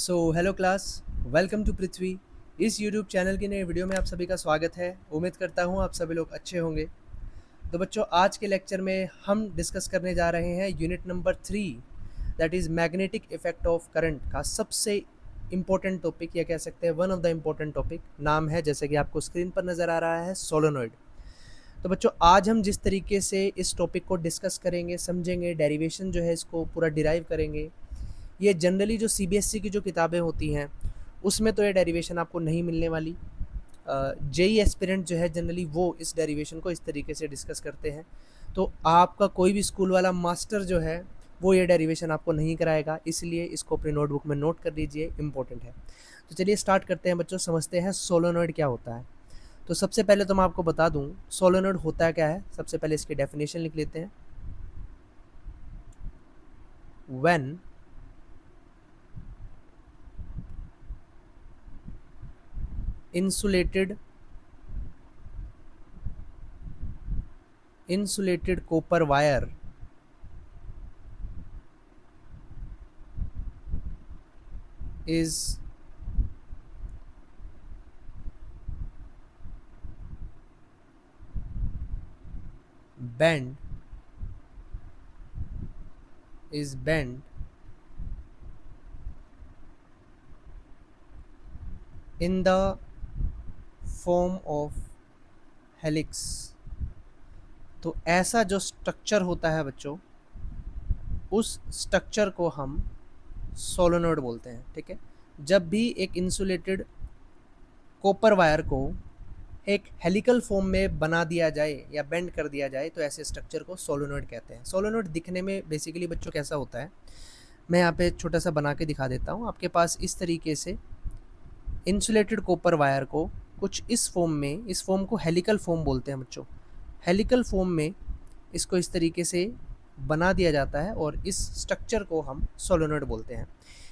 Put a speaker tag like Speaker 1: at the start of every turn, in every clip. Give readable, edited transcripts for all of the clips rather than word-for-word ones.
Speaker 1: So hello class, welcome to Prithvi. इस YouTube channel की नए वीडियो में आप सभी का स्वागत है। उम्मीद करता हूँ आप सभी लोग अच्छे होंगे। तो बच्चों, आज के लेक्चर में हम डिस्कस करने जा रहे हैं unit number 3, that is magnetic effect of current का सबसे इम्पोर्टेंट टॉपिक, या कह सकते हैं one of the important topic. नाम है, जैसे कि आपको स्क्रीन पर नज़र आ रहा है, सोलेनॉइड। तो बच्चों, आज हम जिस तरीके से इस टॉपिक को डिस्कस करेंगे, समझेंगे, डेरिवेशन जो है इसको पूरा डिराइव करेंगे। ये जनरली जो सीबीएसई की जो किताबें होती हैं उसमें तो ये डेरिवेशन आपको नहीं मिलने वाली। जेई एस्पिरेंट जो है जनरली वो इस डेरिवेशन को इस तरीके से डिस्कस करते हैं। तो आपका कोई भी स्कूल वाला मास्टर जो है वो ये डेरिवेशन आपको नहीं कराएगा, इसलिए इसको अपनी नोटबुक में नोट कर लीजिए, इंपॉर्टेंट है। तो चलिए स्टार्ट करते हैं बच्चों, समझते हैं सोलेनॉइड क्या होता है। तो सबसे पहले तो मैं आपको बता दूं सोलेनॉइड होता क्या है। सबसे पहले इसकी डेफिनेशन लिख लेते हैं। When insulated copper wire is bent in the form of helix. तो ऐसा जो स्ट्रक्चर होता है बच्चों, उस स्ट्रक्चर को हम सोलेनॉइड बोलते हैं। ठीक है, जब भी एक इंसुलेटेड कॉपर वायर को एक हेलिकल फॉर्म में बना दिया जाए या बेंड कर दिया जाए तो ऐसे स्ट्रक्चर को सोलेनॉइड कहते हैं। सोलेनॉइड दिखने में बेसिकली बच्चों कैसा होता है, मैं यहाँ पे छोटा सा बना के दिखा देता हूँ। आपके पास इस तरीके से इंसुलेटेड कॉपर वायर को कुछ इस फॉर्म में, इस फॉर्म को हेलिकल फॉर्म बोलते हैं बच्चों। हेलिकल फॉर्म में इसको इस तरीके से बना दिया जाता है और इस स्ट्रक्चर को हम सोलेनॉइड बोलते हैं।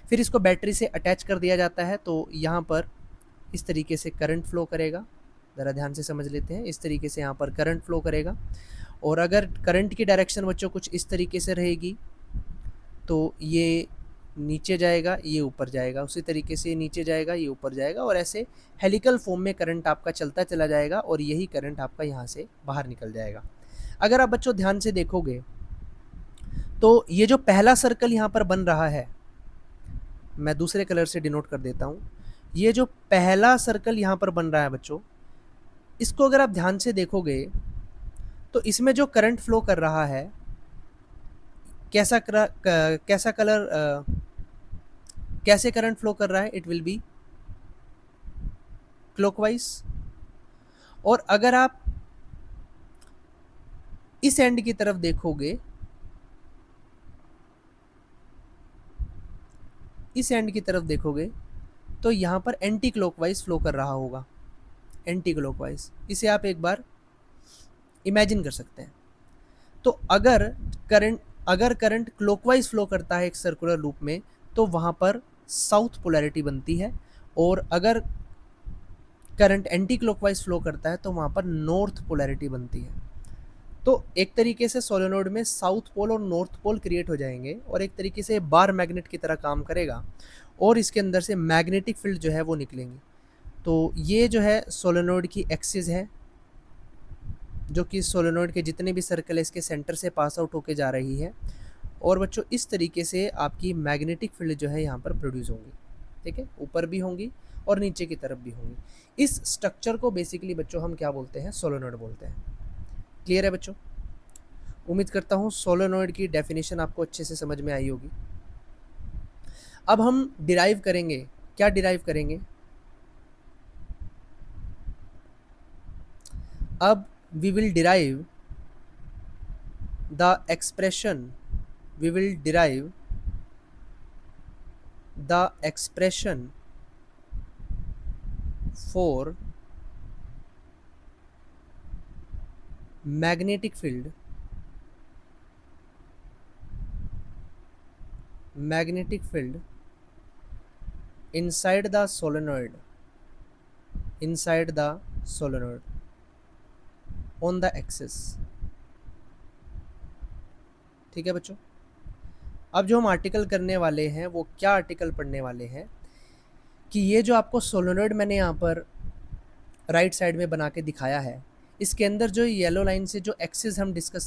Speaker 1: फिर इसको बैटरी से अटैच कर दिया जाता है, तो यहाँ पर इस तरीके से करंट फ्लो करेगा। ज़रा ध्यान से समझ लेते हैं। इस तरीके से यहाँ पर करंट फ्लो करेगा, और अगर करंट की डायरेक्शन बच्चों कुछ इस तरीके से रहेगी तो ये नीचे जाएगा, ये ऊपर जाएगा, उसी तरीके से नीचे जाएगा, ये ऊपर जाएगा, और ऐसे हेलिकल फॉर्म में करंट आपका चलता चला जाएगा और यही करंट आपका यहाँ से बाहर निकल जाएगा। अगर आप बच्चों ध्यान से देखोगे तो ये जो पहला सर्कल यहाँ पर बन रहा है, मैं दूसरे कलर से डिनोट कर देता हूँ। ये जो पहला सर्कल यहाँ पर बन रहा है बच्चों, इसको अगर आप ध्यान से देखोगे तो इसमें जो करंट फ्लो कर रहा है, कैसा कैसे करंट फ्लो कर रहा है, इट विल बी क्लॉकवाइज। और अगर आप इस एंड की तरफ देखोगे, इस एंड की तरफ देखोगे तो यहाँ पर एंटी क्लॉकवाइज फ्लो कर रहा होगा, एंटी क्लॉकवाइज। इसे आप एक बार इमेजिन कर सकते हैं। तो अगर करंट क्लॉकवाइज फ्लो करता है एक सर्कुलर लूप में, तो वहाँ पर साउथ पोलैरिटी बनती है, और अगर करंट एंटी क्लॉकवाइज फ्लो करता है तो वहाँ पर नॉर्थ पोलैरिटी बनती है। तो एक तरीके से सोलेनॉइड में साउथ पोल और नॉर्थ पोल क्रिएट हो जाएंगे, और एक तरीके से बार मैग्नेट की तरह काम करेगा, और इसके अंदर से मैग्नेटिक फील्ड जो है वो निकलेंगी। तो ये जो है सोलेनॉइड की एक्सिस है, जो कि सोलेनॉइड के जितने भी सर्कल है इसके सेंटर से पास आउट होके जा रही है। और बच्चों इस तरीके से आपकी मैग्नेटिक फील्ड जो है यहाँ पर प्रोड्यूस होंगी। ठीक है, ऊपर भी होंगी और नीचे की तरफ भी होंगी। इस स्ट्रक्चर को बेसिकली बच्चों हम क्या बोलते हैं, सोलेनॉइड बोलते हैं। क्लियर है बच्चों? उम्मीद करता हूँ सोलेनॉइड की डेफिनेशन आपको अच्छे से समझ में आई होगी। अब हम डिराइव करेंगे। क्या डिराइव करेंगे? अब we will derive the expression for magnetic field inside the solenoid on the axis। ठीक है बच्चों, अब जो हम आर्टिकल करने वाले हैं वो क्या आर्टिकल पढ़ने वाले हैं, कि ये जो आपको सोलेनॉइड मैंने यहाँ पर राइट साइड में बना के दिखाया है, इसके अंदर जो येलो लाइन से जो एक्सिस हम डिस्कस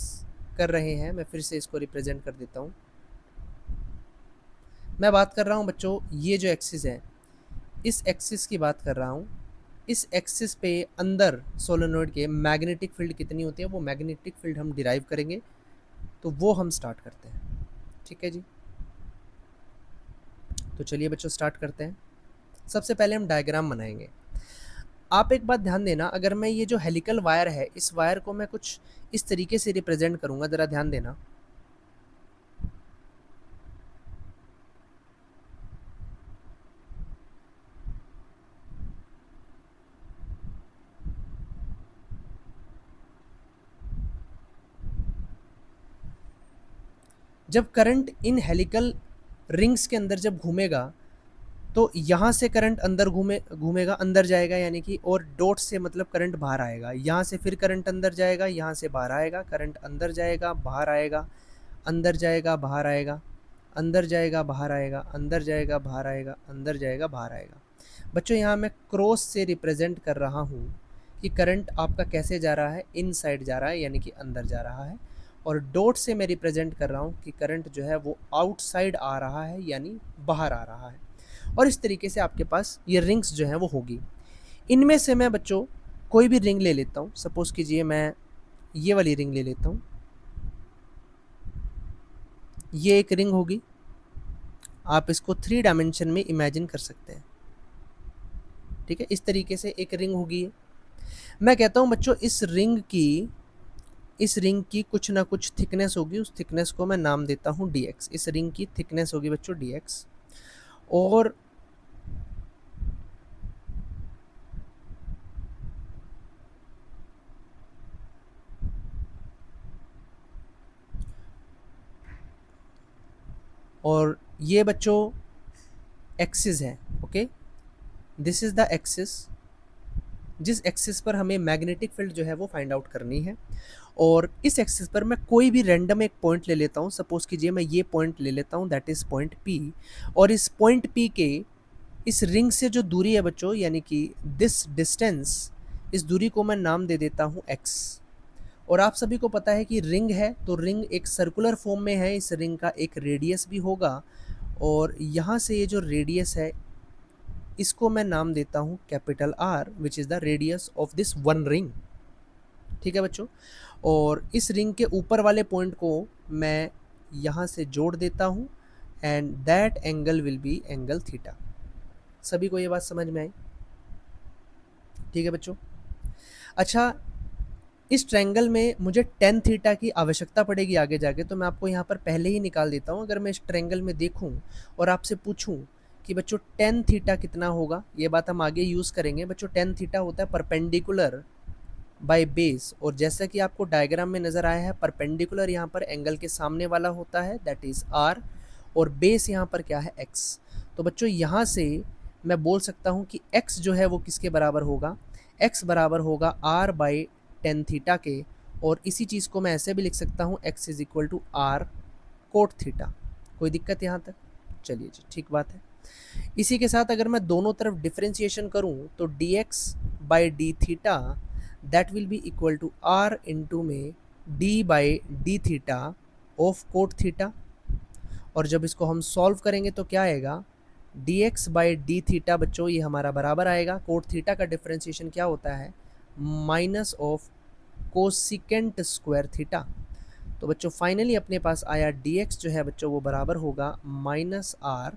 Speaker 1: कर रहे हैं, मैं फिर से इसको रिप्रेजेंट कर देता हूँ। मैं बात कर रहा हूँ बच्चों, ये जो एक्सिस है, इस एक्सिस की बात कर रहा हूँ। इस एक्सिस पे अंदर सोलेनॉइड के मैग्नेटिक फील्ड कितनी होती है, वो मैग्नेटिक फील्ड हम डिराइव करेंगे, तो वो हम स्टार्ट करते हैं। ठीक है जी, तो चलिए बच्चों स्टार्ट करते हैं। सबसे पहले हम डायग्राम बनाएंगे। आप एक बात ध्यान देना, अगर मैं ये जो हेलिकल वायर है, इस वायर को मैं कुछ इस तरीके से रिप्रेजेंट करूंगा, ज़रा ध्यान देना। जब करंट इन हेलिकल रिंग्स के अंदर जब घूमेगा, तो यहाँ से करंट अंदर घूमेगा, अंदर जाएगा यानी कि, और डॉट से मतलब करंट बाहर आएगा। यहाँ से फिर करंट अंदर जाएगा, यहाँ से बाहर आएगा, करंट अंदर जाएगा, बाहर आएगा, अंदर जाएगा, बाहर आएगा, अंदर जाएगा, बाहर आएगा, अंदर जाएगा, बाहर आएगा, अंदर जाएगा, बाहर आएगा। बच्चों यहाँ मैं क्रॉस से रिप्रेजेंट कर रहा हूँ कि करंट आपका कैसे जा रहा है, इन साइड जा रहा है यानी कि अंदर जा रहा है, और डॉट से मैं रिप्रेजेंट कर रहा हूँ कि करंट जो है वो आउटसाइड आ रहा है यानी बाहर आ रहा है। और इस तरीके से आपके पास ये रिंग्स जो हैं वो होगी। इनमें से मैं बच्चों कोई भी रिंग ले लेता हूँ। सपोज़ कीजिए मैं ये वाली रिंग ले लेता हूँ। ये एक रिंग होगी, आप इसको 3 डायमेंशन में इमेजिन कर सकते हैं। ठीक है, इस तरीके से एक रिंग होगी। मैं कहता हूँ बच्चों इस रिंग की कुछ ना कुछ थिकनेस होगी, उस थिकनेस को मैं नाम देता हूँ dx। इस रिंग की थिकनेस होगी बच्चों dx, और ये बच्चों एक्सिस है। Okay, this is the axis, जिस एक्सिस पर हमें मैग्नेटिक फील्ड जो है वो फाइंड आउट करनी है। और इस एक्सिस पर मैं कोई भी रैंडम एक पॉइंट ले लेता हूँ। सपोज़ कीजिए मैं ये पॉइंट ले लेता हूँ, दैट इज़ पॉइंट P। और इस पॉइंट P के इस रिंग से जो दूरी है बच्चों, यानी कि दिस डिस्टेंस, इस दूरी को मैं नाम दे देता हूँ x। और आप सभी को पता है कि रिंग है तो रिंग एक सर्कुलर फॉर्म में है, इस रिंग का एक रेडियस भी होगा, और यहाँ से ये जो रेडियस है इसको मैं नाम देता हूँ capital R, which is the radius of this one ring. ठीक है बच्चों, और इस रिंग के ऊपर वाले पॉइंट को मैं यहाँ से जोड़ देता हूँ, and that angle will be angle theta. सभी को ये बात समझ में आई? ठीक है बच्चों। अच्छा, इस ट्रायंगल में मुझे टेन थीटा की आवश्यकता पड़ेगी आगे जाके, तो मैं आपको यहाँ पर पहले ही निकाल देता हूँ। अगर मैं इस ट्रायंगल में देखूँ और आपसे पूछूँ कि बच्चों टेन थीटा कितना होगा, ये बात हम आगे यूज़ करेंगे। बच्चों टेन थीटा होता है परपेंडिकुलर बाय बेस, और जैसा कि आपको डायग्राम में नज़र आया है, परपेंडिकुलर यहाँ पर एंगल के सामने वाला होता है, दैट इज़ R, और बेस यहाँ पर क्या है, x। तो बच्चों यहाँ से मैं बोल सकता हूँ कि x जो है वो किसके बराबर होगा, x बराबर होगा R बाई टेन थीटा के। और इसी चीज़ को मैं ऐसे भी लिख सकता हूँ, x is equal to R cot theta. कोई दिक्कत यहाँ तक? चलिए जी, ठीक बात है। इसी के साथ अगर मैं दोनों तरफ डिफ्रेंसिएशन करूँ तो dx by d theta that will be equal to R into में d by d theta of cot theta. और जब इसको हम सॉल्व करेंगे तो क्या आएगा, dx बाई डी थीटा बच्चों ये हमारा बराबर आएगा, कोट थीटा का डिफ्रेंसिएशन क्या होता है, minus of cosecant square theta. तो बच्चों फाइनली अपने पास आया dx जो है बच्चों वो बराबर होगा minus R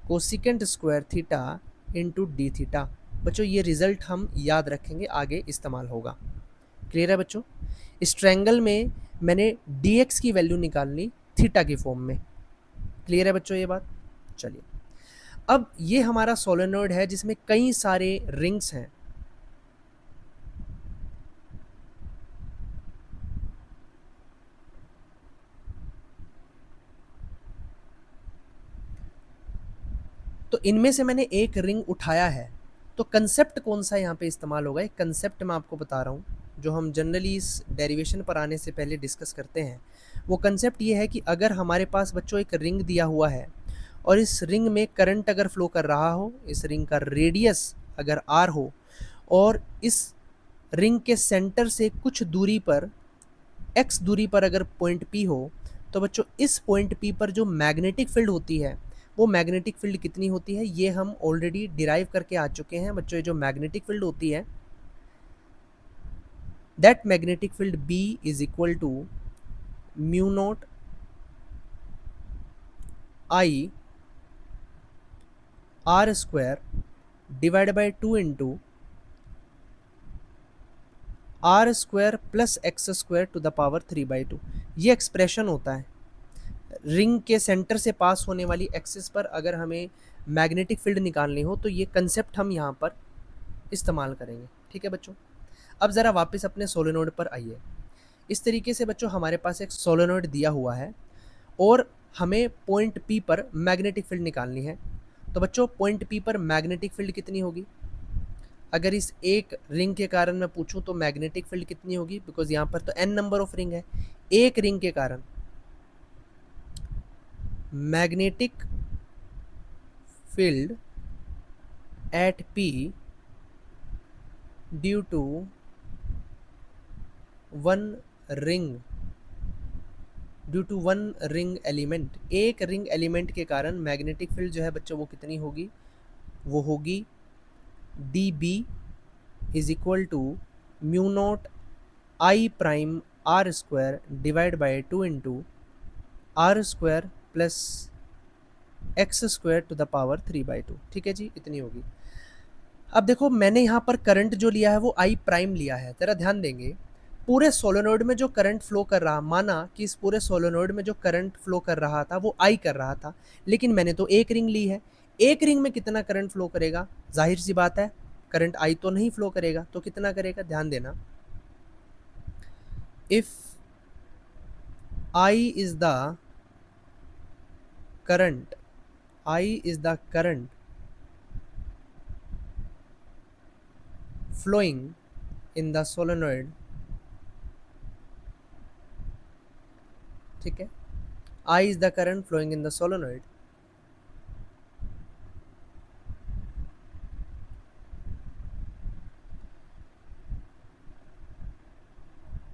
Speaker 1: cosecant square theta into d theta. बच्चों ये रिजल्ट हम याद रखेंगे, आगे इस्तेमाल होगा। क्लियर है बच्चों? इस ट्रायंगल में मैंने dx की वैल्यू निकालनी थीटा की फॉर्म में। क्लियर है बच्चों ये बात? चलिए, अब ये हमारा सोलेनॉइड है जिसमें कई सारे रिंग्स हैं। तो इनमें से मैंने एक रिंग उठाया है, तो कंसेप्ट कौन सा यहाँ पे इस्तेमाल होगा, एक कंसेप्ट मैं आपको बता रहा हूँ जो हम जनरली इस डेरिवेशन पर आने से पहले डिस्कस करते हैं। वो कंसेप्ट ये है कि अगर हमारे पास बच्चों एक रिंग दिया हुआ है और इस रिंग में करंट अगर फ्लो कर रहा हो, इस रिंग का रेडियस अगर r हो और इस रिंग के सेंटर से कुछ दूरी पर x दूरी पर अगर पॉइंट P हो, तो बच्चों इस पॉइंट P पर जो मैग्नेटिक फील्ड होती है वो मैग्नेटिक फील्ड कितनी होती है, ये हम ऑलरेडी डिराइव करके आ चुके हैं बच्चों। ये जो मैग्नेटिक फील्ड होती है, that magnetic field B is equal to mu naught I R square divide by 2 into R square plus x square to the power 3/2। ये एक्सप्रेशन होता है। रिंग के सेंटर से पास होने वाली एक्सिस पर अगर हमें मैग्नेटिक फील्ड निकालनी हो तो ये कंसेप्ट हम यहाँ पर इस्तेमाल करेंगे। ठीक है बच्चों, अब ज़रा वापस अपने सोलेनोइड पर आइए। इस तरीके से बच्चों हमारे पास एक सोलेनोइड दिया हुआ है और हमें पॉइंट P पर मैग्नेटिक फील्ड निकालनी है। तो बच्चों पॉइंट P पर मैग्नेटिक फील्ड कितनी होगी? अगर इस एक रिंग के कारण मैं पूछूं तो मैग्नेटिक फील्ड कितनी होगी, बिकॉज यहाँ पर तो n नंबर ऑफ रिंग है। एक रिंग के कारण magnetic field at P due to one ring element, एक रिंग एलिमेंट के कारण मैग्नेटिक फील्ड जो है बच्चों वो कितनी होगी, वो होगी dB is equal to mu naught I prime R square divide by 2 into R square plus x square to the power 3/2। ठीक है जी, इतनी होगी। अब देखो मैंने यहाँ पर करंट जो लिया है वो I प्राइम लिया है। जरा ध्यान देंगे, पूरे सोलेनोइड में जो करंट फ्लो कर रहा, माना कि इस पूरे सोलेनोइड में जो करंट फ्लो कर रहा था वो I कर रहा था, लेकिन मैंने तो एक रिंग ली है। एक रिंग में कितना करंट फ्लो करेगा? जाहिर सी बात है करंट I तो नहीं फ्लो करेगा, तो कितना करेगा? ध्यान देना, if I is the current flowing in the solenoid, ठीक है, I is the current flowing in the solenoid,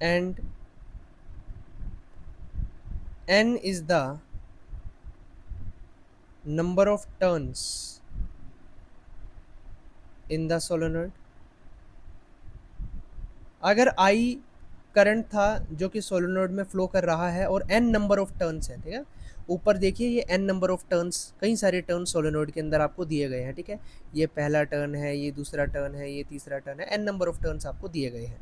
Speaker 1: and N is the number of turns in the solenoid। अगर I करंट था जो कि सोलेनोइड में फ्लो कर रहा है और n नंबर ऑफ टर्न्स है, ठीक है, ऊपर देखिए ये n नंबर ऑफ टर्न्स, कई सारे टर्न सोलेनोइड के अंदर आपको दिए गए हैं। ठीक है, ये पहला टर्न है, ये दूसरा टर्न है, ये तीसरा टर्न है, n नंबर ऑफ टर्न्स आपको दिए गए हैं।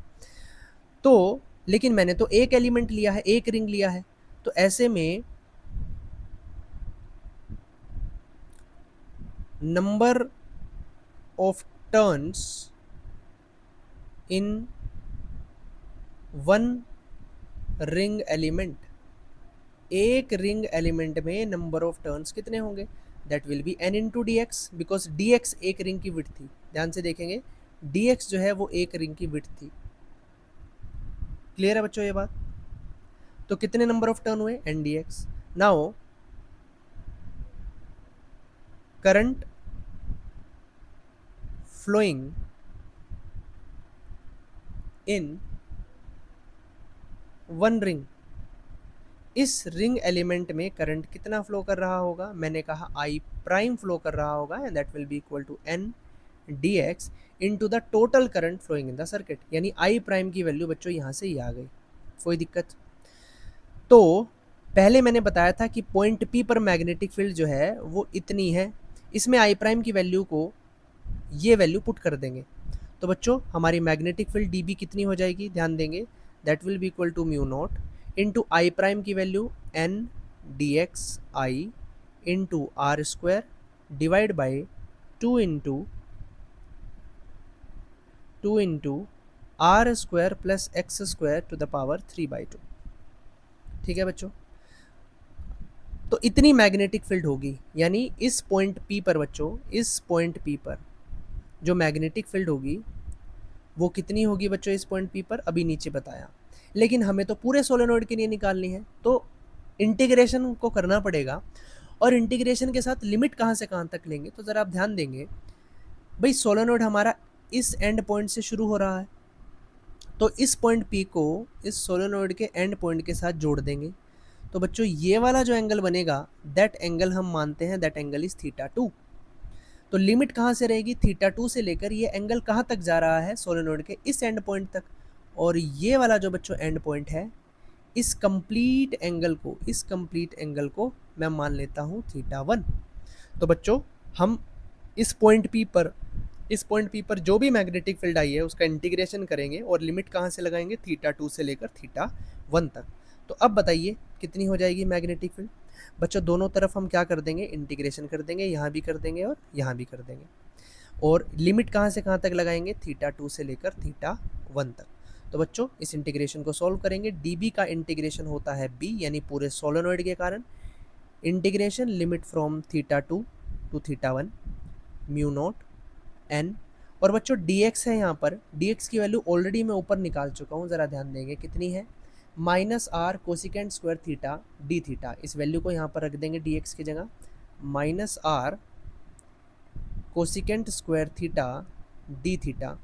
Speaker 1: तो लेकिन मैंने तो एक एलिमेंट लिया है, एक रिंग लिया है, तो ऐसे में number of turns in one ring element, एक रिंग एलिमेंट में नंबर ऑफ टर्न्स कितने होंगे? That will B n into D x, because D x एक रिंग की विड्थ थी। ध्यान से देखेंगे डी एक्स जो है वो एक रिंग की विड्थ थी। क्लियर है बच्चों ये बात? तो कितने नंबर ऑफ टर्न हुए? n d x. Now current flowing in one ring, इस रिंग एलिमेंट में करंट कितना फ्लो कर रहा होगा? मैंने कहा I प्राइम फ्लो कर रहा होगा, and that will be equal to n dx into the total current flowing in the circuit. यानी I प्राइम की वैल्यू बच्चों यहाँ से ही आ गई, कोई दिक्कत? तो पहले मैंने बताया था कि पॉइंट P पर मैग्नेटिक फील्ड जो है वो इतनी है, इसमें I प्राइम की वैल्यू को ये वैल्यू पुट कर देंगे, तो बच्चों हमारी मैग्नेटिक फील्ड dB कितनी हो जाएगी? ध्यान देंगे, that will be equal to mu naught into I prime की value n dx I into R square divide by 2 into R square plus x square to the power 3/2। ठीक है बच्चों, तो इतनी मैग्नेटिक फील्ड होगी, यानी इस पॉइंट P पर बच्चों, इस पॉइंट P पर जो मैग्नेटिक फील्ड होगी वो कितनी होगी बच्चों? इस पॉइंट P पर अभी नीचे बताया, लेकिन हमें तो पूरे सोलेनोइड के लिए निकालनी है, तो इंटीग्रेशन को करना पड़ेगा और इंटीग्रेशन के साथ लिमिट कहाँ से कहाँ तक लेंगे, तो ज़रा आप ध्यान देंगे भाई सोलेनोइड हमारा इस एंड पॉइंट से शुरू हो रहा है, तो इस पॉइंट P को इस सोलेनोइड के एंड पॉइंट के साथ जोड़ देंगे। तो बच्चों ये वाला जो एंगल बनेगा, दैट एंगल हम मानते हैं दैट एंगल इज θ2। तो लिमिट कहाँ से रहेगी, θ2 से लेकर ये एंगल कहाँ तक जा रहा है, सोलेनोइड के इस एंड पॉइंट तक। और ये वाला जो बच्चों एंड पॉइंट है, इस कंप्लीट एंगल को मैं मान लेता हूँ θ1। तो बच्चों हम इस पॉइंट P पर जो भी मैग्नेटिक फील्ड आई है उसका इंटीग्रेशन करेंगे और लिमिट कहाँ से लगाएंगे, θ2 से लेकर θ1 तक। तो अब बताइए कितनी हो जाएगी मैग्नेटिक फील्ड। बच्चों दोनों तरफ हम क्या कर देंगे, इंटीग्रेशन कर देंगे, यहाँ भी कर देंगे और यहाँ भी कर देंगे। और लिमिट कहाँ से कहाँ तक लगाएंगे, θ2 से लेकर θ1 तक। तो बच्चों इस इंटीग्रेशन को सॉल्व करेंगे। dB का इंटीग्रेशन होता है b, यानी पूरे सोलेनोइड के कारण integration limit from θ2 to θ1 mu naught n। और बच्चों dx है, यहाँ पर dx की वैल्यू ऑलरेडी मैं ऊपर निकाल चुका हूँ, ज़रा ध्यान देंगे कितनी है, -r cosecant square theta d theta. इस वैल्यू को यहाँ पर रख देंगे dx की जगह, -r cosecant square theta d theta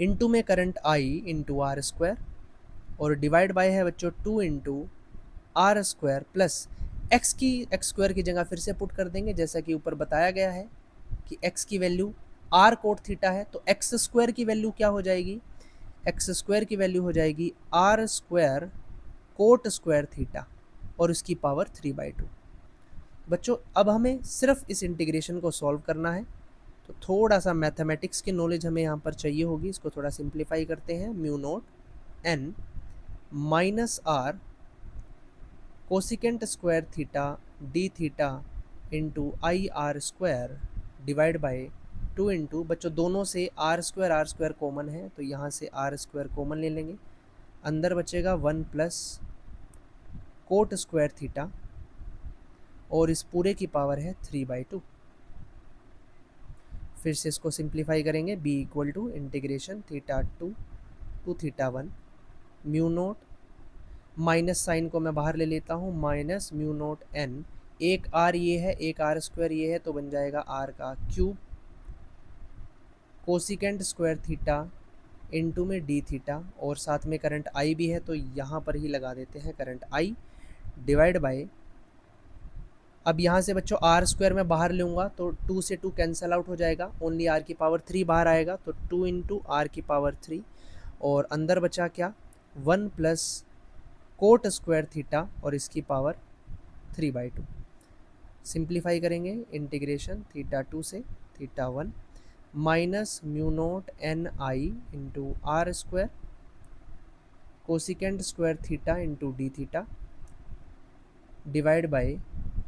Speaker 1: into में current I into R square, और डिवाइड बाय है बच्चों 2 into R square plus x square की जगह फिर से पुट कर देंगे, जैसा कि ऊपर बताया गया है कि x की वैल्यू r कोट थीटा है, तो x स्क्वायर की वैल्यू क्या हो जाएगी, x स्क्वायर की वैल्यू हो जाएगी r square coat square theta और इसकी पावर 3/2। बच्चों अब हमें सिर्फ इस इंटीग्रेशन को सॉल्व करना है, तो थोड़ा सा मैथमेटिक्स की नॉलेज हमें यहाँ पर चाहिए होगी। इसको थोड़ा सिंप्लीफाई करते हैं, mu naught n minus R cosecant square theta d theta into I R square divide by 2 into, बच्चों दोनों से आर स्क्वायर कॉमन है, तो यहाँ से आर स्क्वायर कॉमन ले लेंगे, अंदर बचेगा 1 प्लस कोट स्क्वायर थीटा और इस पूरे की पावर है 3/2। फिर से इसको सिंप्लीफाई करेंगे, b equal to integration θ2 to θ1 mu naught, minus sine को मैं बाहर ले लेता हूँ, माइनस म्यू नोट n, एक r ये है एक r स्क्वायर ये है, तो बन जाएगा r का cube cosecant square theta into में डी थीटा, और साथ में करंट I भी है तो यहाँ पर ही लगा देते हैं करंट I, डिवाइड बाय, अब यहाँ से बच्चों आर स्क्वायर मैं बाहर लूँगा तो 2 से 2 कैंसिल आउट हो जाएगा, ओनली r की पावर 3 बाहर आएगा, तो 2 इंटू आर की पावर 3, और अंदर बचा क्या, 1 प्लस कोट स्क्वायर थीटा और इसकी पावर 3/2। सिंप्लीफाई करेंगे, इंटीग्रेशन θ2 से θ1 minus mu naught n I into R square cosecant square theta into d theta divide by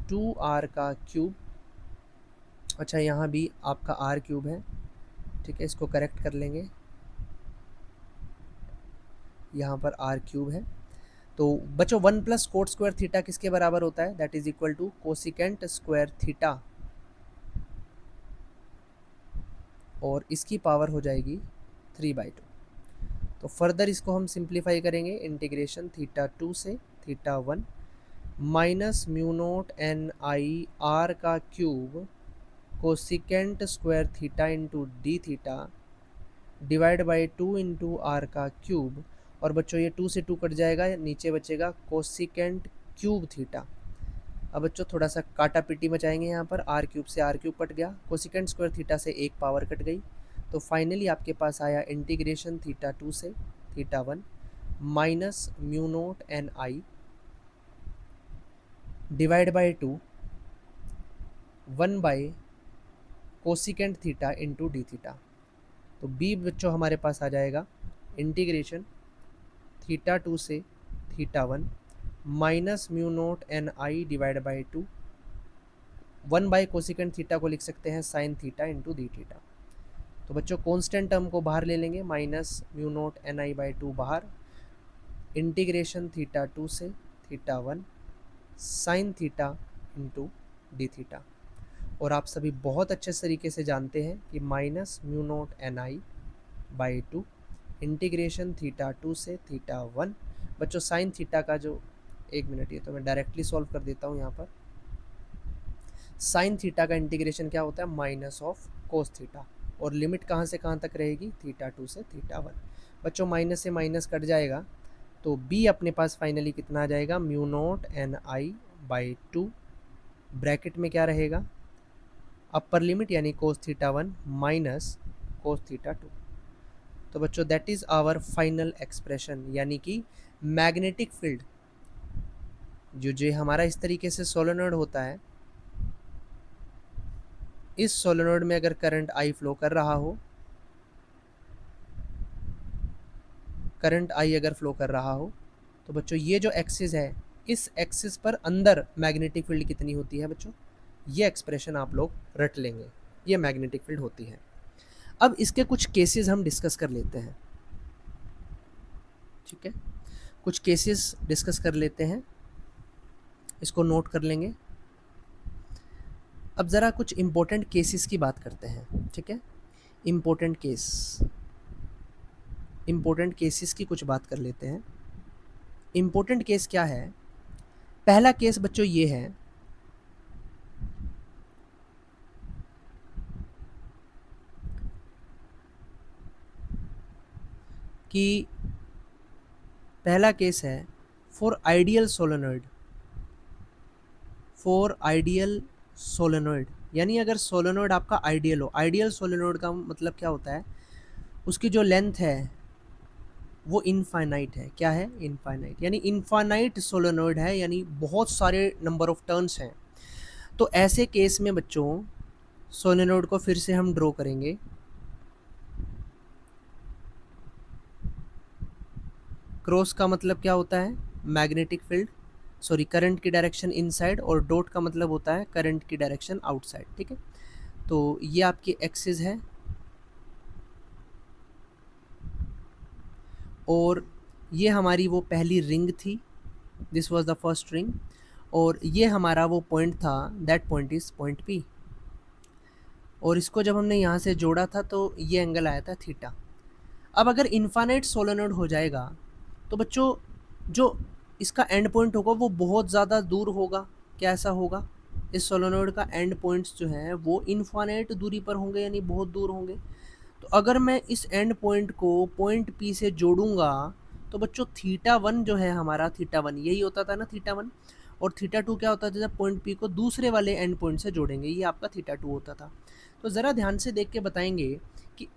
Speaker 1: 2r का क्यूब, अच्छा यहाँ भी आपका r क्यूब है, ठीक है, इसको करेक्ट कर लेंगे, यहाँ पर r क्यूब है। तो बच्चों 1 प्लस कोट स्क्वायर थीटा किसके बराबर होता है, that is equal to cosecant square theta और इसकी पावर हो जाएगी 3/2। तो फर्दर इसको हम सिंप्लीफाई करेंगे, इंटीग्रेशन θ2 से θ1 minus mu naught n I r का cube cosecant square theta into d theta divide by 2 into R का क्यूब, और बच्चों ये 2 से 2 कट जाएगा, नीचे बचेगा कोसिकेंट क्यूब थीटा। अब बच्चों थोड़ा सा काटा पिटी मचाएंगे, यहाँ पर आर क्यूब से आर क्यूब कट गया, कोसिकेंट स्क्वायर थीटा से एक पावर कट गई, तो फाइनली आपके पास आया इंटीग्रेशन θ2 से θ1 minus mu naught n I divide by 2 1 by cosecant theta into d theta. तो b बच्चों हमारे पास आ जाएगा इंटीग्रेशन θ2 से θ1 minus mu naught n I divide by 2, 1 by cosecant theta को लिख सकते हैं sine theta into d theta. तो बच्चों कॉन्स्टेंट टर्म को बाहर ले लेंगे, minus mu naught n I by 2 बाहर, इंटीग्रेशन θ2 से θ1 sine theta into d theta. और आप सभी बहुत अच्छे तरीके से जानते हैं कि minus mu naught n I by 2 integration θ2 से θ1, बच्चों साइन थीटा का जो, एक मिनट, ये तो मैं डायरेक्टली सॉल्व कर देता हूँ यहाँ पर, साइन थीटा का इंटीग्रेशन क्या होता है, माइनस ऑफ कोस थीटा, और लिमिट कहाँ से कहाँ तक रहेगी, थीटा 2 से थीटा 1। बच्चों माइनस से माइनस कट जाएगा, तो b अपने पास फाइनली कितना आ जाएगा, mu naught N I by 2, bracket में क्या रहेगा, अपर लिमिट यानी cos theta 1 minus cos theta 2। तो बच्चों that is our final expression, यानी कि मैग्नेटिक फील्ड जो हमारा इस तरीके से सोलेनोइड होता है, इस सोलेनोइड में अगर करंट आई फ्लो कर रहा हो, करंट आई अगर फ्लो कर रहा हो, तो बच्चों ये जो एक्सिस है, इस एक्सिस पर अंदर मैग्नेटिक फील्ड कितनी होती है बच्चों, ये एक्सप्रेशन आप लोग रट लेंगे, ये मैग्नेटिक फील्ड होती है। अब इसके कुछ केसेस हम डिस्कस कर लेते हैं, ठीक है, कुछ केसेस डिस्कस कर लेते हैं, इसको नोट कर लेंगे। अब ज़रा कुछ इम्पोर्टेंट केसेस की बात करते हैं, ठीक है, इम्पोर्टेंट केसेस की कुछ बात कर लेते हैं। इम्पोर्टेंट केस क्या है, पहला केस बच्चों ये है कि पहला केस है फॉर आइडियल सोलेनोइड, यानी अगर सोलेनोइड आपका आइडियल हो, आइडियल सोलेनोइड का मतलब क्या होता है, उसकी जो लेंथ है वो इनफाइनाइट है, क्या है, इनफाइनाइट, यानी इनफाइनाइट सोलेनोइड है, यानी बहुत सारे नंबर ऑफ टर्न्स हैं। तो ऐसे केस में बच्चों सोलेनोइड को फिर से हम ड्रॉ करेंगे, क्रॉस का मतलब क्या होता है, मैग्नेटिक फील्ड, सॉरी करंट की डायरेक्शन इनसाइड, और डॉट का मतलब होता है करंट की डायरेक्शन आउटसाइड, ठीक है। तो ये आपकी एक्सिस है, और ये हमारी वो पहली रिंग थी, this was the first ring, और ये हमारा वो पॉइंट था, that point is point P, और इसको जब हमने यहाँ से जोड़ा था तो ये एंगल आया था थीटा। अब अगर इन्फानाइट सोलेनोइड हो जाएगा, तो बच्चों जो इसका एंड पॉइंट होगा वो बहुत ज़्यादा दूर होगा, क्या ऐसा होगा, इस सोलेनोइड का एंड पॉइंट्स जो हैं वो इन्फानाइट दूरी पर होंगे, यानी बहुत दूर होंगे। तो अगर मैं इस एंड पॉइंट को पॉइंट पी से जोड़ूंगा, तो बच्चों थीटा 1 जो है हमारा, थीटा 1 यही होता था ना, थीटा 1, और थीटा 2 क्या होता था, जब पॉइंट पी को दूसरे वाले एंड पॉइंट से जोड़ेंगे, ये आपका थीटा 2 होता था। तो ज़रा ध्यान से देख के बताएंगे कि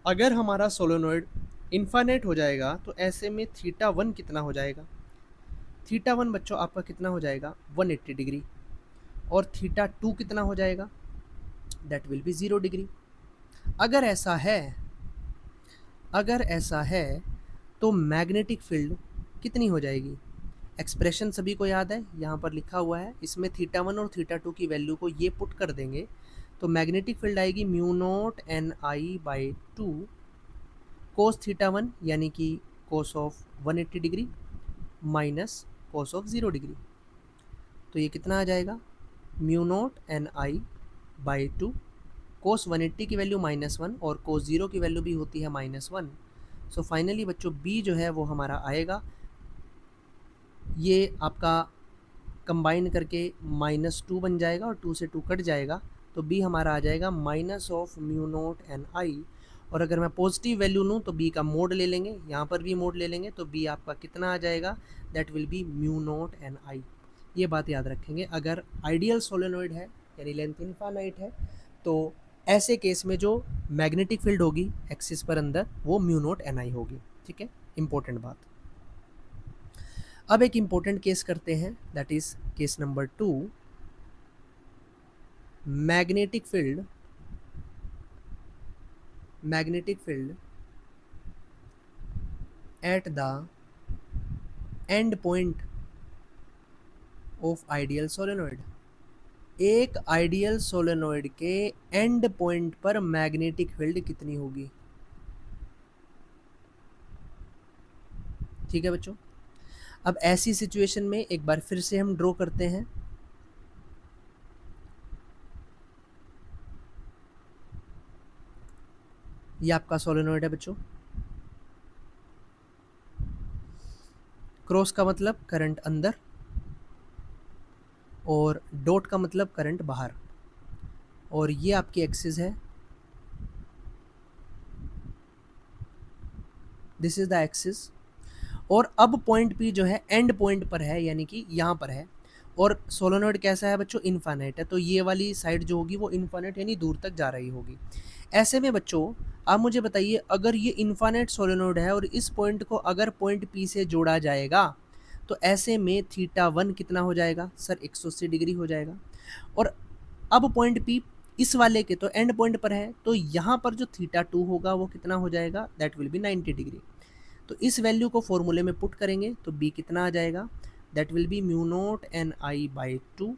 Speaker 1: अगर हमारा सोलेनोइड इन्फानेट हो जाएगा, तो ऐसे में थीटा 1 कितना हो जाएगा, थीटा 1 बच्चों आपका कितना हो जाएगा, 180 डिग्री, और थीटा 2 कितना हो जाएगा, दैट विल बी 0 डिग्री। अगर ऐसा है तो मैग्नेटिक फील्ड कितनी हो जाएगी, एक्सप्रेशन सभी को याद है, यहाँ पर लिखा हुआ है, इसमें थीटा 1 और थीटा 2 की वैल्यू को ये पुट कर देंगे, तो मैग्नेटिक फील्ड आएगी mu naught N I by 2 cos theta 1, यानी कि कोस of 180 degree minus cos of 0 degree. तो ये कितना आ जाएगा, mu naught N I by 2, cos 180 की वैल्यू -1 और कोस 0 की वैल्यू भी होती है -1। सो फाइनली बच्चों बी जो है वो हमारा आएगा, ये आपका कंबाइन करके -2 बन जाएगा, और 2 से 2 कट जाएगा, तो बी हमारा आ जाएगा minus of mu naught N I. और अगर मैं पॉजिटिव वैल्यू लूँ तो बी का मोड ले लेंगे, यहाँ पर भी मोड ले लेंगे, तो बी आपका कितना आ जाएगा, that will be mu naught N I. ये बात याद रखेंगे, अगर आइडियल सोलेनोइड है यानी लेंथ इनफाइनाइट है, तो ऐसे केस में जो मैग्नेटिक फील्ड होगी एक्सिस पर अंदर, वो म्यू नॉट एन आई होगी, ठीक है, इंपॉर्टेंट बात। अब एक इंपॉर्टेंट केस करते हैं, that is case number 2, magnetic field at the end point of ideal solenoid. एक आइडियल सोलेनोइड के एंड पॉइंट पर मैग्नेटिक फील्ड कितनी होगी, ठीक है बच्चों। अब ऐसी सिचुएशन में एक बार फिर से हम ड्रॉ करते हैं, ये आपका सोलेनोइड है बच्चों, क्रॉस का मतलब करंट अंदर, और डॉट का मतलब करंट बाहर। और ये आपकी एक्सिस है, दिस इज द एक्सिस। और अब पॉइंट पी जो है एंड पॉइंट पर है, यानी कि यहाँ पर है। और सोलोनॉइड कैसा है बच्चों, इनफाइनाइट है, तो ये वाली साइड जो होगी वो इनफाइनाइट यानी दूर तक जा रही होगी। ऐसे में बच्चों आप मुझे बताइए, अगर ये इनफाइनाइट सोलोनॉइड है और इस पॉइंट को अगर पॉइंट पी से जोड़ा जाएगा तो ऐसे में थीटा 1 कितना हो जाएगा सर, 180 डिग्री हो जाएगा। और अब पॉइंट पी इस वाले के तो एंड पॉइंट पर है, तो यहाँ पर जो थीटा 2 होगा वो कितना हो जाएगा, दैट विल बी 90 डिग्री। तो इस वैल्यू को फॉर्मूले में पुट करेंगे तो बी कितना आ जाएगा, that will be mu naught N I by 2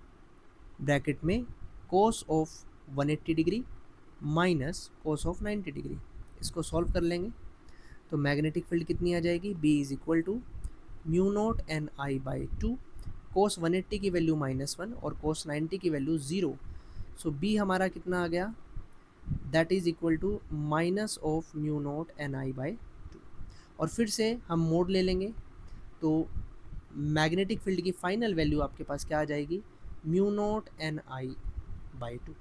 Speaker 1: bracket में cos of 180 degree minus cos of 90 degree. इसको सॉल्व कर लेंगे तो मैग्नेटिक फील्ड कितनी आ जाएगी, B is equal to mu naught N I by 2, cos 180 की वैल्यू -1 और कोस 90 की वैल्यू 0। सो बी हमारा कितना आ गया, that is equal to minus of mu naught N I by 2। और फिर से हम मोड ले लेंगे तो मैग्नेटिक फील्ड की फाइनल वैल्यू आपके पास क्या आ जाएगी, mu naught N I by 2।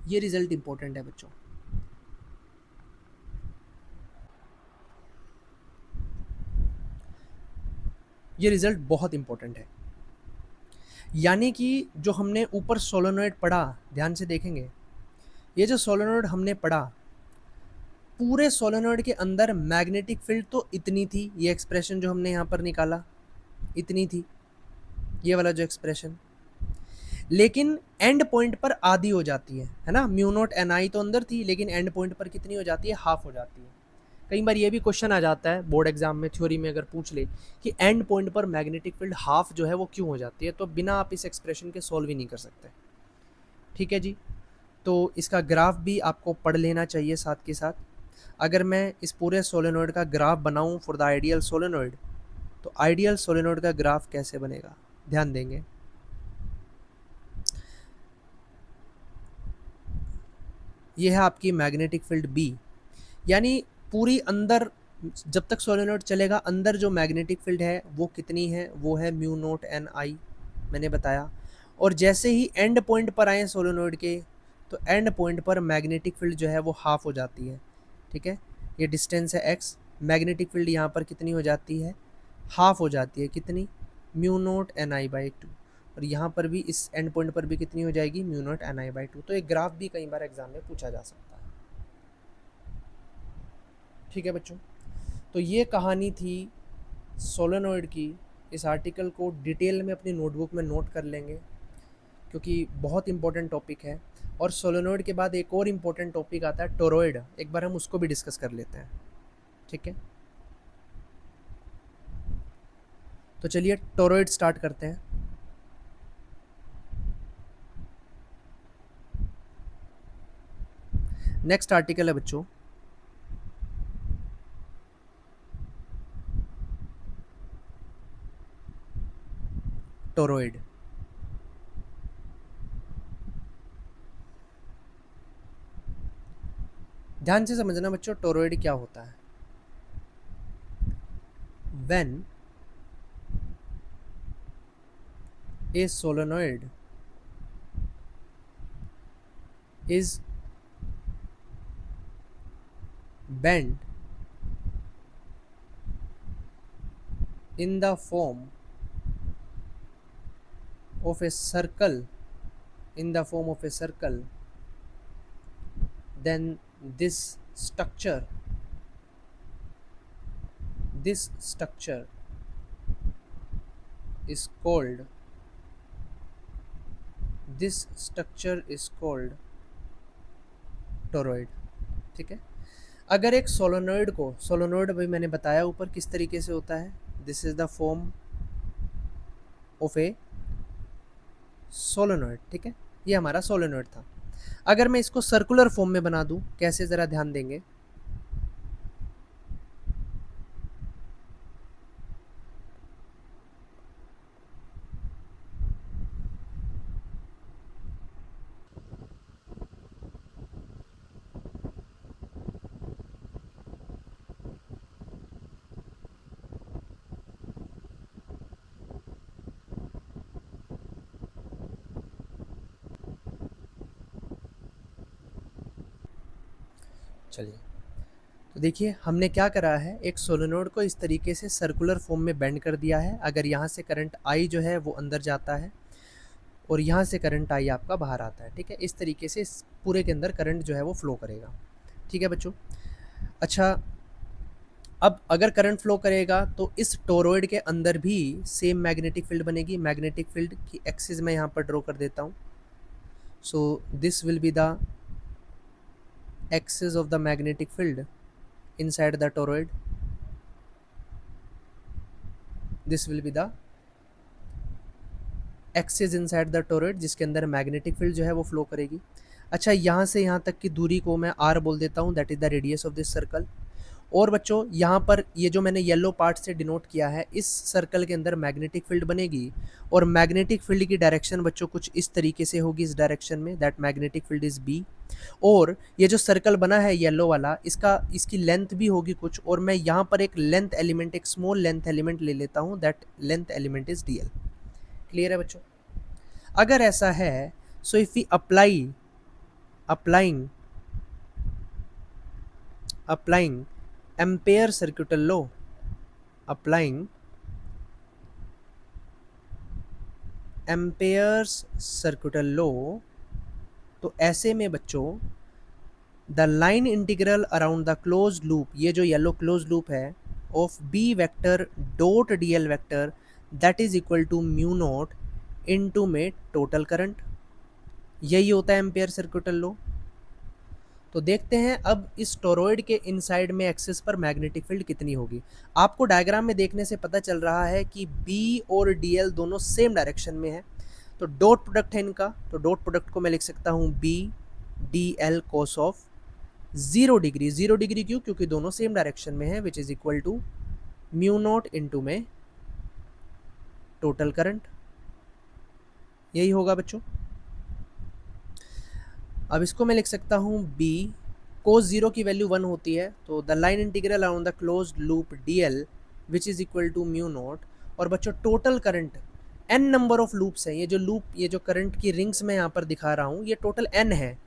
Speaker 1: ये रिजल्ट इंपॉर्टेंट है बच्चों। ये रिजल्ट बहुत इंपॉर्टेंट है, यानी कि जो हमने ऊपर सोलोनॉइड पढ़ा, ध्यान से देखेंगे, ये जो सोलोनॉइड हमने पढ़ा, पूरे सोलेनॉइड के अंदर मैग्नेटिक फील्ड तो इतनी थी, ये एक्सप्रेशन जो हमने यहाँ पर निकाला इतनी थी, ये वाला जो एक्सप्रेशन, लेकिन एंड पॉइंट पर आधी हो जाती है ना, म्यू नॉट एन आई तो अंदर थी, लेकिन एंड पॉइंट पर कितनी हो जाती है, हाफ हो जाती है। कई बार ये भी क्वेश्चन आ जाता है बोर्ड एग्जाम में, थ्योरी में अगर पूछ ले कि एंड पॉइंट पर मैग्नेटिक फील्ड हाफ जो है वो क्यों हो जाती है, तो बिना आप इस एक्सप्रेशन के सॉल्व ही नहीं कर सकते। ठीक है जी, तो इसका ग्राफ भी आपको पढ़ लेना चाहिए साथ के साथ। अगर मैं इस पूरे सोलेनॉइड का ग्राफ बनाऊं फॉर द आइडियल सोलेनॉइड, तो आइडियल सोलेनॉइड का ग्राफ कैसे बनेगा, ध्यान देंगे। ये है आपकी मैग्नेटिक फील्ड बी, यानी पूरी अंदर जब तक सोलेनॉइड चलेगा अंदर जो मैग्नेटिक फील्ड है वो कितनी है, वो है म्यू नोट एन आई, मैंने बताया। और जैसे ही एंड पॉइंट पर आए सोलेनॉइड के, तो एंड पॉइंट पर मैग्नेटिक फील्ड जो है वो हाफ हो जाती है। ठीक है, ये डिस्टेंस है एक्स, मैग्नेटिक फील्ड यहाँ पर कितनी हो जाती है, हाफ हो जाती है, कितनी, mu naught N I by 2। और यहाँ पर भी इस एंड पॉइंट पर भी कितनी हो जाएगी, mu naught N I by 2। तो एक ग्राफ भी कई बार एग्जाम में पूछा जा सकता है। ठीक है बच्चों, तो ये कहानी थी सोलेनॉइड की। इस आर्टिकल को डिटेल में अपनी नोटबुक में नोट कर लेंगे क्योंकि बहुत इंपॉर्टेंट टॉपिक है। और सोलेनॉइड के बाद एक और इम्पोर्टेंट टॉपिक आता है टोरॉइड, एक बार हम उसको भी डिस्कस कर लेते हैं। ठीक है, तो चलिए टोरॉइड स्टार्ट करते हैं। नेक्स्ट आर्टिकल है बच्चों टोरॉइड। ध्यान से समझना बच्चों, टोरॉइड क्या होता है। When A solenoid is bent in the form of a circle, then this structure is called toroid. ठीक है, अगर एक सोलोनॉइड भी मैंने बताया ऊपर किस तरीके से होता है, this is the form of A solenoid. ठीक है, ये हमारा सोलोनॉइड था। अगर मैं इसको सर्कुलर फॉर्म में बना दूं, कैसे, जरा ध्यान देंगे। चलिए, तो देखिए हमने क्या करा है, एक सोलेनोइड को इस तरीके से सर्कुलर फॉर्म में बेंड कर दिया है। अगर यहाँ से करंट आई जो है वो अंदर जाता है और यहाँ से करंट आई आपका बाहर आता है, ठीक है। इस तरीके से इस पूरे के अंदर करंट जो है वो फ्लो करेगा, ठीक है बच्चों। अच्छा, अब अगर करंट फ्लो करेगा तो इस टोरॉइड के अंदर भी सेम मैग्नेटिक फील्ड बनेगी। मैग्नेटिक फील्ड की एक्सिस मैं यहाँ पर ड्रॉ कर देता हूँ। So this will be the axis of the magnetic field inside the toroid. This will be the axis inside the toroid, जिसके अंदर मैग्नेटिक फील्ड जो है वो फ्लो करेगी। अच्छा, यहाँ से यहाँ तक की दूरी को मैं आर बोल देता हूँ, that is the radius of this circle. और बच्चों यहाँ पर ये जो मैंने येलो पार्ट से डिनोट किया है, इस सर्कल के अंदर मैग्नेटिक फील्ड बनेगी और मैग्नेटिक फील्ड की डायरेक्शन बच्चों कुछ इस तरीके से होगी, इस डायरेक्शन में, that magnetic field is B. और ये जो सर्कल बना है येलो वाला, इसकी लेंथ भी होगी कुछ, और मैं यहाँ पर एक लेंथ एलिमेंट, एक स्मॉल लेंथ एलिमेंट ले लेता हूँ, that length element is d l. Clear है बच्चों? अगर ऐसा है, so if we applying ampere circuital law, applying ampere's circuital law, तो ऐसे में बच्चों the line integral around the close loop, ये जो येलो क्लोज लूप है, of B vector dot d l vector, that is equal to mu naught into में total current. यही होता है एम्पेयर सर्किटल लॉ। तो देखते हैं अब इस टोरॉइड के इनसाइड में एक्सिस पर मैग्नेटिक फील्ड कितनी होगी। आपको डायग्राम में देखने से पता चल रहा है कि बी और डी एल दोनों सेम डायरेक्शन में है, तो डॉट प्रोडक्ट है इनका, तो डॉट प्रोडक्ट को मैं लिख सकता हूँ B d l cos of 0 degree. 0 degree क्यों? क्योंकि दोनों सेम डायरेक्शन में है, which is equal to mu naught into में टोटल करंट। यही होगा बच्चों। अब इसको मैं लिख सकता हूँ b कोस 0 की वैल्यू 1 होती है, तो the line integral around the closed loop dl which is equal to mu naught. और बच्चों total current, n number of loops हैं, ये जो लूप, ये जो करंट की रिंग्स मैं यहाँ पर दिखा रहा हूँ, ये टोटल n है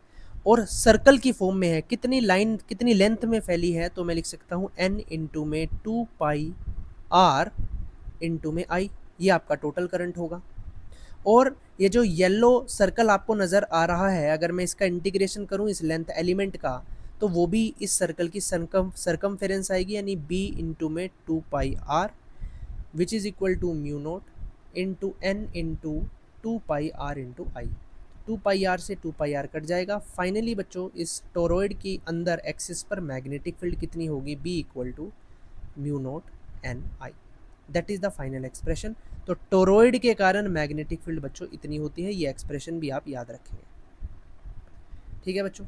Speaker 1: और सर्कल की फॉर्म में है। कितनी लाइन, कितनी लेंथ में फैली है, तो मैं लिख सकता हूँ n इंटू में 2 पाई r इंटू में i, ये आपका टोटल करंट होगा। और ये जो येलो सर्कल आपको नज़र आ रहा है, अगर मैं इसका इंटीग्रेशन करूँ इस लेंथ एलिमेंट का, तो वो भी इस सर्कल की सरकमफेरेंस आएगी, यानी b इंटू में 2 pi r which is equal to mu naught into n into 2 pi r into I. 2 pi r से 2 पाई r कट जाएगा। फाइनली बच्चों इस टोरॉइड की अंदर एक्सिस पर मैग्नेटिक फील्ड कितनी होगी? b equal to mu naught N I. That is the final expression. तो टोरॉइड के कारण मैग्नेटिक फील्ड बच्चों इतनी होती है, ये एक्सप्रेशन भी आप याद रखेंगे, ठीक है बच्चों।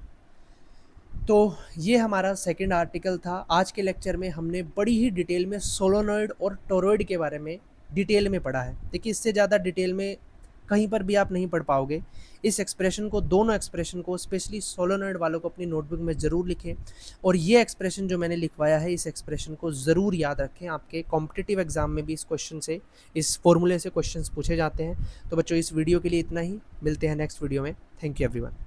Speaker 1: तो ये हमारा सेकंड आर्टिकल था। आज के लेक्चर में हमने बड़ी ही डिटेल में सोलेनॉइड और टोरॉइड के बारे में डिटेल में पढ़ा है। देखिए इससे ज़्यादा डिटेल में कहीं पर भी आप नहीं पढ़ पाओगे। इस एक्सप्रेशन को, दोनों एक्सप्रेशन को, स्पेशली सोलेनॉइड वालों को अपनी नोटबुक में ज़रूर लिखें और ये एक्सप्रेशन जो मैंने लिखवाया है, इस एक्सप्रेशन को ज़रूर याद रखें। आपके कॉम्पिटिटिव एग्जाम में भी इस क्वेश्चन से, इस फॉर्मूले से क्वेश्चंस पूछे जाते हैं। तो बच्चों इस वीडियो के लिए इतना ही, मिलते हैं नेक्स्ट वीडियो में। Thank you everyone.